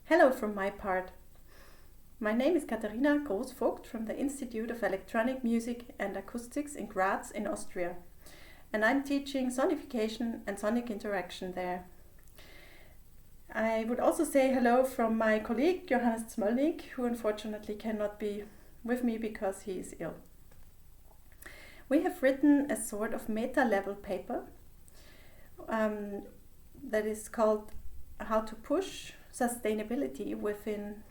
Hello from my part. My name is Katharina Groß-Vogt from the Institute of Electronic Music and Acoustics in Graz in Austria, and I'm teaching sonification and sonic interaction there. I would also say hello from my colleague Johannes Zmölnig, who unfortunately cannot be with me because he is ill. We have written a sort of meta-level paper that is called How to Push Sustainability Within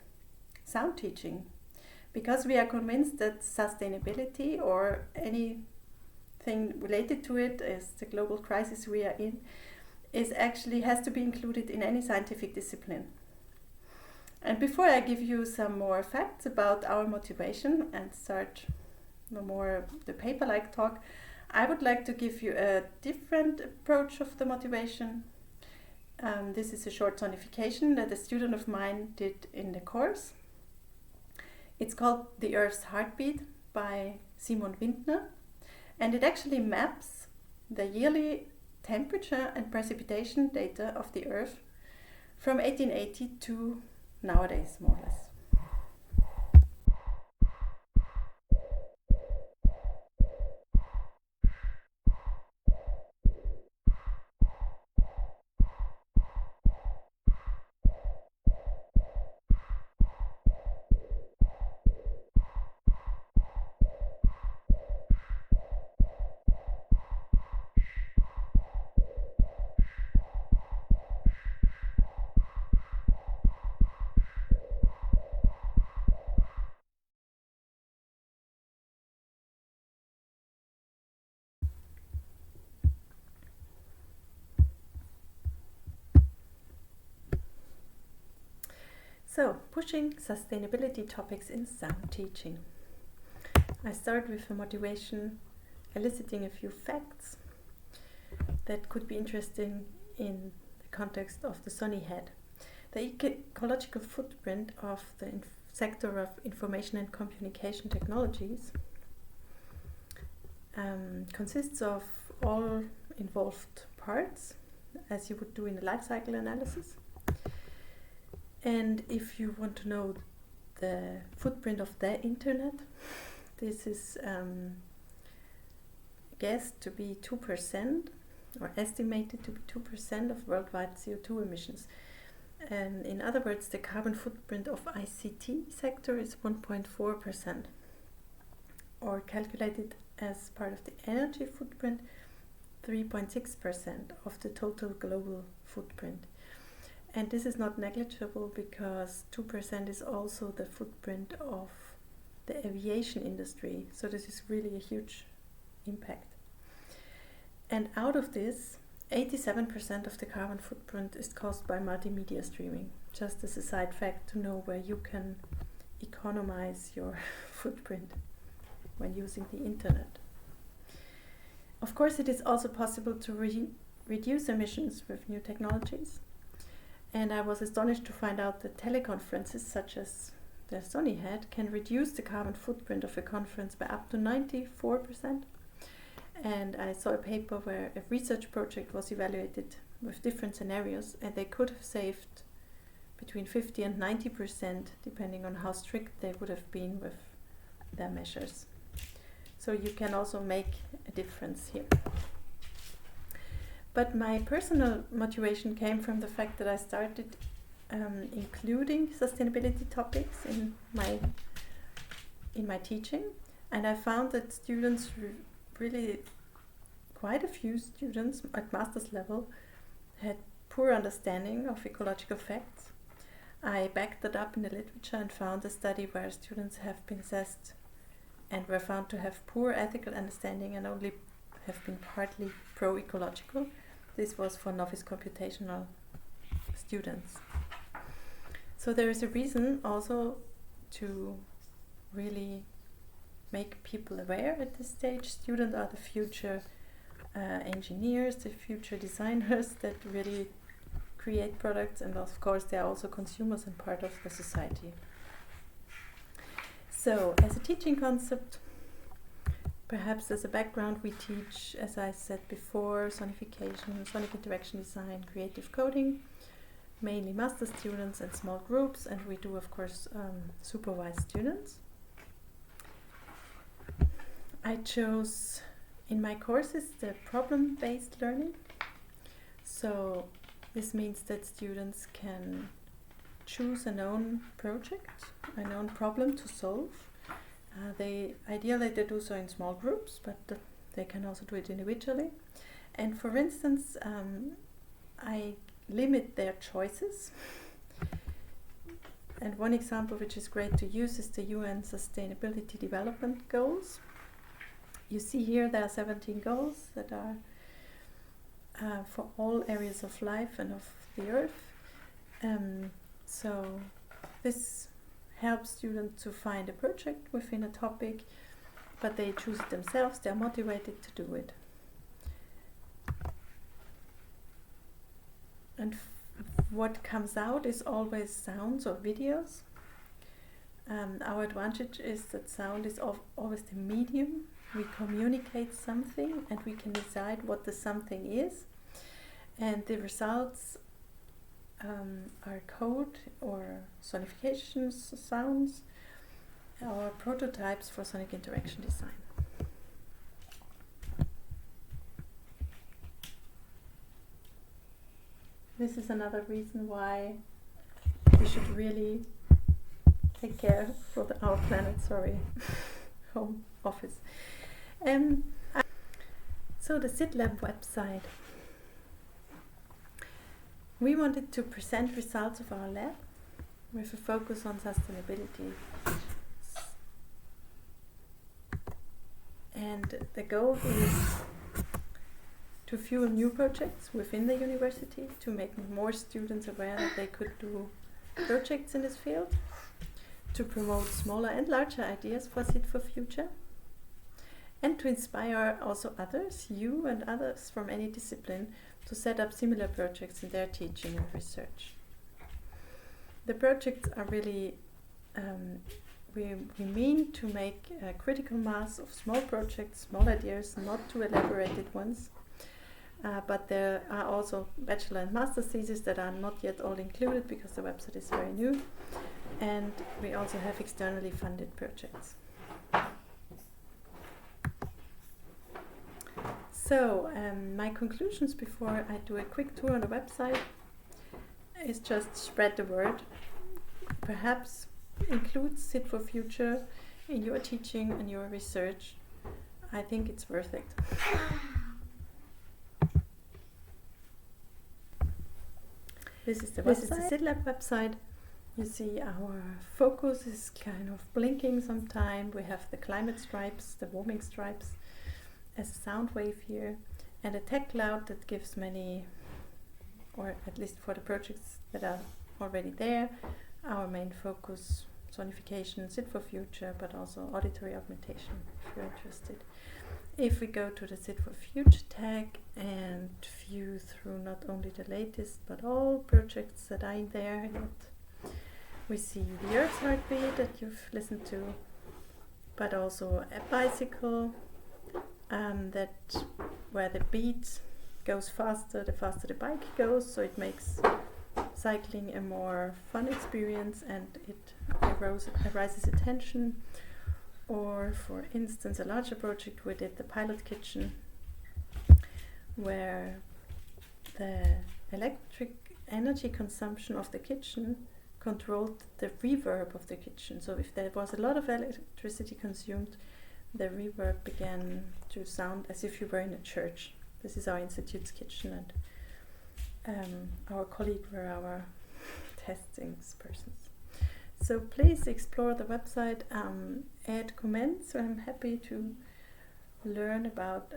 Sound Teaching, because we are convinced that sustainability or anything related to it, as the global crisis we are in, has to be included in any scientific discipline. And before I give you some more facts about our motivation and start the paper-like talk, I would like to give you a different approach of the motivation. This is a short sonification that a student of mine did in the course. It's called The Earth's Heartbeat by Simon Windner, and it actually maps the yearly temperature and precipitation data of the Earth from 1880 to nowadays, more or less. So, pushing sustainability topics in sound teaching. I start with a motivation eliciting a few facts that could be interesting in the context of the Sony head. The ecological footprint of the sector of information and communication technologies consists of all involved parts, as you would do in a life cycle analysis. And if you want to know the footprint of the internet, this is guessed to be 2% or estimated to be 2% of worldwide CO2 emissions. And in other words, the carbon footprint of ICT sector is 1.4%, or calculated as part of the energy footprint, 3.6% of the total global footprint. And this is not negligible because 2% is also the footprint of the aviation industry. So this is really a huge impact. And out of this, 87% of the carbon footprint is caused by multimedia streaming. Just as a side fact to know where you can economize your footprint when using the internet. Of course, it is also possible to reduce emissions with new technologies. And I was astonished to find out that teleconferences, such as the Sony head, can reduce the carbon footprint of a conference by up to 94%. And I saw a paper where a research project was evaluated with different scenarios, and they could have saved between 50 and 90%, depending on how strict they would have been with their measures. So you can also make a difference here. But my personal motivation came from the fact that I started including sustainability topics in my teaching, and I found that students really, quite a few students at master's level, had poor understanding of ecological facts. I backed that up in the literature and found a study where students have been assessed and were found to have poor ethical understanding and only have been partly pro-ecological. This was for novice computational students. So there is a reason also to really make people aware at this stage. Students are the future engineers, the future designers that really create products, and of course they are also consumers and part of the society. So as a teaching concept, perhaps as a background, we teach, as I said before, sonification, sonic interaction design, creative coding, mainly master students and small groups, and we do of course supervise students. I chose in my courses the problem-based learning. So this means that students can choose a known project, a known problem to solve. Ideally they do so in small groups, but they can also do it individually. And for instance, I limit their choices. And one example which is great to use is the UN Sustainability Development Goals. You see here there are 17 goals that are for all areas of life and of the earth. So this helps students to find a project within a topic, but they choose it themselves, they are motivated to do it. And what comes out is always sounds or videos. Our advantage is that sound is always the medium. We communicate something and we can decide what the something is, and the results are code or sonifications, sounds, or prototypes for sonic interaction design. This is another reason why we should really take care for our planet, home office. So the SITLab website. We wanted to present results of our lab with a focus on sustainability. And the goal is to fuel new projects within the university, to make more students aware that they could do projects in this field, to promote smaller and larger ideas for SIT for Future, and to inspire also others, you and others from any discipline, to set up similar projects in their teaching and research. The projects are really, we mean to make a critical mass of small projects, small ideas, not too elaborated ones, but there are also bachelor and master theses that are not yet all included because the website is very new, and we also have externally funded projects. So, my conclusions before I do a quick tour on the website is just spread the word. Perhaps include SIT for Future in your teaching and your research. I think it's worth it. This is the SITLab website. You see our focus is kind of blinking sometime. We have the climate stripes, the warming stripes, as a sound wave here, and a tech cloud that gives many, or at least for the projects that are already there, our main focus, sonification, SIT for Future, but also auditory augmentation if you're interested. If we go to the SIT for Future tag and view through not only the latest but all projects that are in there yet, we see the Earth's heartbeat that you've listened to, but also a bicycle, where the beat goes faster, the faster the bike goes, so it makes cycling a more fun experience and it arises attention. Or for instance, a larger project, we did the pilot kitchen, where the electric energy consumption of the kitchen controlled the reverb of the kitchen. So if there was a lot of electricity consumed, the reverb began to sound as if you were in a church. This is our institute's kitchen, and our colleague were our testing persons. So please explore the website, add comments. I'm happy to learn about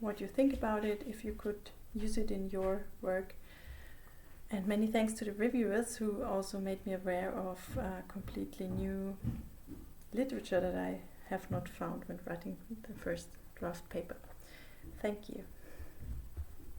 what you think about it, if you could use it in your work. And many thanks to the reviewers who also made me aware of completely new literature that I have not found when writing the first draft paper. Thank you.